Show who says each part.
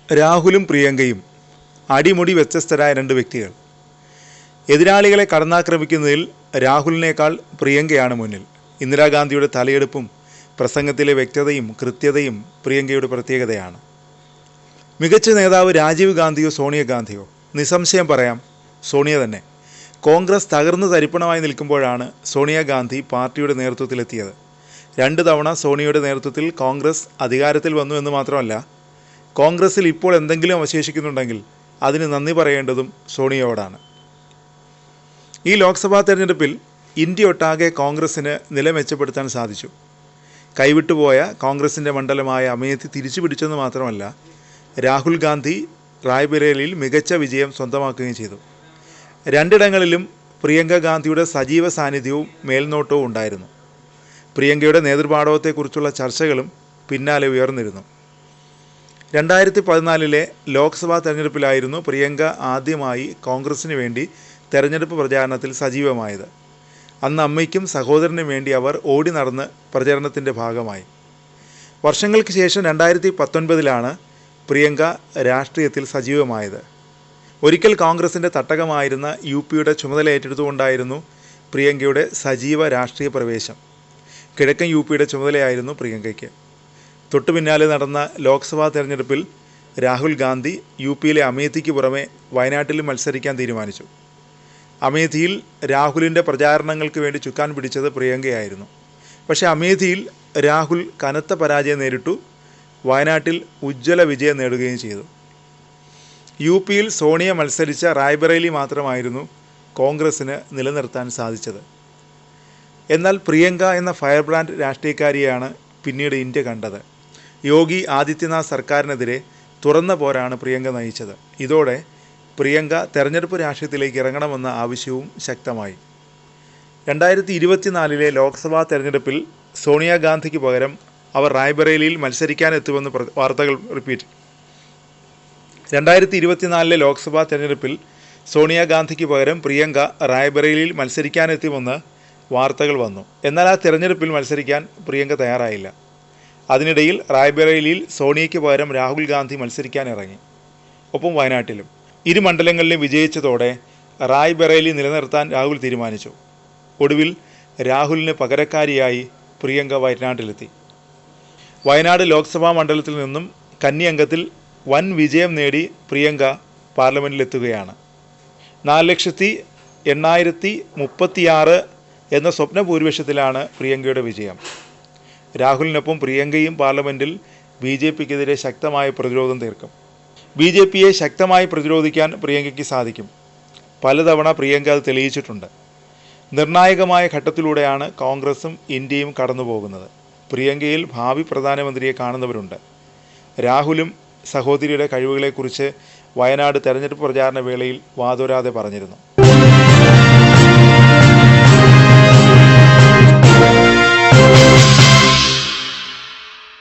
Speaker 1: രാഹുലും പ്രിയങ്കയും അടിമുടി വ്യത്യസ്തരായ രണ്ട് വ്യക്തികൾ. എതിരാളികളെ കടന്നാക്രമിക്കുന്നതിൽ രാഹുലിനേക്കാൾ പ്രിയങ്കയാണ് മുന്നിൽ. ഇന്ദിരാഗാന്ധിയുടെ തലയെടുപ്പും പ്രസംഗത്തിലെ വ്യക്തതയും കൃത്യതയും പ്രിയങ്കയുടെ പ്രത്യേകതയാണ്. മികച്ച നേതാവ് രാജീവ് ഗാന്ധിയോ സോണിയാഗാന്ധിയോ? നിസ്സംശയം പറയാം, സോണിയ തന്നെ. കോൺഗ്രസ് തകർന്നു തരിപ്പണമായി നിൽക്കുമ്പോഴാണ് സോണിയാഗാന്ധി പാർട്ടിയുടെ നേതൃത്വത്തിലെത്തിയത്. 2 തവണ സോണിയയുടെ നേതൃത്വത്തിൽ കോൺഗ്രസ് അധികാരത്തിൽ വന്നു എന്ന് മാത്രമല്ല, കോൺഗ്രസിൽ ഇപ്പോൾ എന്തെങ്കിലും അവശേഷിക്കുന്നുണ്ടെങ്കിൽ അതിന് നന്ദി പറയേണ്ടതും സോണിയയോടാണ്. ഈ ലോക്സഭാ തെരഞ്ഞെടുപ്പിൽ ഇന്ത്യയൊട്ടാകെ കോൺഗ്രസിന് നില മെച്ചപ്പെടുത്താൻ സാധിച്ചു. കൈവിട്ടുപോയ കോൺഗ്രസിൻ്റെ മണ്ഡലമായ അമേഠി തിരിച്ചു പിടിച്ചെന്ന് മാത്രമല്ല, രാഹുൽ ഗാന്ധി റായ്ബറേലിയിൽ മികച്ച വിജയം സ്വന്തമാക്കുകയും ചെയ്തു. 2 ഇടങ്ങളിലും പ്രിയങ്ക ഗാന്ധിയുടെ സജീവ സാന്നിധ്യവും മേൽനോട്ടവും ഉണ്ടായിരുന്നു. പ്രിയങ്കയുടെ നേതൃപാടവത്തെക്കുറിച്ചുള്ള ചർച്ചകളും പിന്നാലെ ഉയർന്നിരുന്നു. 2014 ലോക്സഭാ തെരഞ്ഞെടുപ്പിലായിരുന്നു പ്രിയങ്ക ആദ്യമായി കോൺഗ്രസിന് വേണ്ടി തെരഞ്ഞെടുപ്പ് പ്രചാരണത്തിൽ സജീവമായത്. അന്ന് അമ്മയ്ക്കും സഹോദരനും വേണ്ടി അവർ ഓടി നടന്ന് പ്രചരണത്തിൻ്റെ ഭാഗമായി. വർഷങ്ങൾക്ക് ശേഷം 2019 പ്രിയങ്ക രാഷ്ട്രീയത്തിൽ സജീവമായത്. ഒരിക്കൽ കോൺഗ്രസിൻ്റെ തട്ടകമായിരുന്ന UPയുടെ ചുമതല ഏറ്റെടുത്തുകൊണ്ടായിരുന്നു പ്രിയങ്കയുടെ സജീവ രാഷ്ട്രീയ പ്രവേശം. കിഴക്കൻ UPയുടെ ചുമതലയായിരുന്നു പ്രിയങ്കയ്ക്ക്. തൊട്ടു പിന്നാലെ നടന്ന ലോക്സഭാ തെരഞ്ഞെടുപ്പിൽ രാഹുൽ ഗാന്ധി UPയിലെ അമേഠിക്ക് പുറമെ വയനാട്ടിലും മത്സരിക്കാൻ തീരുമാനിച്ചു. അമേഠിയിൽ രാഹുലിൻ്റെ പ്രചാരണങ്ങൾക്ക് വേണ്ടി ചുക്കാൻ പിടിച്ചത് പ്രിയങ്കയായിരുന്നു. പക്ഷേ അമേഠിയിൽ രാഹുൽ കനത്ത പരാജയം നേരിട്ടു. വയനാട്ടിൽ ഉജ്ജ്വല വിജയം നേടുകയും ചെയ്തു. UPയിൽ സോണിയ മത്സരിച്ച റായ്ബറേലി മാത്രമായിരുന്നു കോൺഗ്രസിന് നിലനിർത്താൻ സാധിച്ചത്. എന്നാൽ പ്രിയങ്ക എന്ന ഫയർ ബ്രാൻഡ് രാഷ്ട്രീയക്കാരിയാണ് പിന്നീട് ഇന്ത്യ കണ്ടത്. യോഗി ആദിത്യനാഥ് സർക്കാരിനെതിരെ തുറന്ന പോരാണ് പ്രിയങ്ക നയിച്ചത്. ഇതോടെ പ്രിയങ്ക തെരഞ്ഞെടുപ്പ് രാഷ്ട്രീയത്തിലേക്ക് ഇറങ്ങണമെന്ന ആവശ്യവും ശക്തമായി. 2024 ലോക്സഭാ തെരഞ്ഞെടുപ്പിൽ സോണിയാഗാന്ധിക്ക് പകരം അവർ റായ്ബറേലിയിൽ മത്സരിക്കാനെത്തുമെന്ന് വാർത്തകൾ റിപ്പീറ്റ്. 2024 ലോക്സഭാ തെരഞ്ഞെടുപ്പിൽ സോണിയാഗാന്ധിക്ക് പകരം പ്രിയങ്ക റായ്ബറേലിയിൽ മത്സരിക്കാനെത്തുമെന്ന് വാർത്തകൾ വന്നു. എന്നാൽ ആ തെരഞ്ഞെടുപ്പിൽ മത്സരിക്കാൻ പ്രിയങ്ക തയ്യാറായില്ല. അതിനിടയിൽ റായ്ബറേലിയിൽ സോണിയയ്ക്ക് പകരം രാഹുൽ ഗാന്ധി മത്സരിക്കാനിറങ്ങി, ഒപ്പം വയനാട്ടിലും. 2 മണ്ഡലങ്ങളിലും വിജയിച്ചതോടെ റായ്ബറേലി നിലനിർത്താൻ രാഹുൽ തീരുമാനിച്ചു. ഒടുവിൽ രാഹുലിന് പകരക്കാരിയായി പ്രിയങ്ക വയനാട്ടിലെത്തി. വയനാട് ലോക്സഭാ മണ്ഡലത്തിൽ നിന്നും കന്നി അംഗത്തിൽ വൻ വിജയം നേടി പ്രിയങ്ക പാർലമെൻറ്റിലെത്തുകയാണ്. 4,80,36 എന്ന സ്വപ്ന ഭൂരിപക്ഷത്തിലാണ് പ്രിയങ്കയുടെ വിജയം. രാഹുലിനൊപ്പം പ്രിയങ്കയും പാർലമെൻറ്റിൽ BJPക്കെതിരെ ശക്തമായ പ്രതിരോധം തീർക്കും. BJPയെ ശക്തമായി പ്രതിരോധിക്കാൻ പ്രിയങ്കയ്ക്ക് സാധിക്കും. പലതവണ പ്രിയങ്ക അത് തെളിയിച്ചിട്ടുണ്ട്. നിർണായകമായ ഘട്ടത്തിലൂടെയാണ് കോൺഗ്രസും ഇന്ത്യയും കടന്നു പോകുന്നത്. പ്രിയങ്കയിൽ ഭാവി പ്രധാനമന്ത്രിയെ കാണുന്നവരുണ്ട്. രാഹുലും സഹോദരിയുടെ കഴിവുകളെക്കുറിച്ച് വയനാട് തെരഞ്ഞെടുപ്പ് പ്രചാരണ വേളയിൽ വാതോരാതെ പറഞ്ഞിരുന്നു.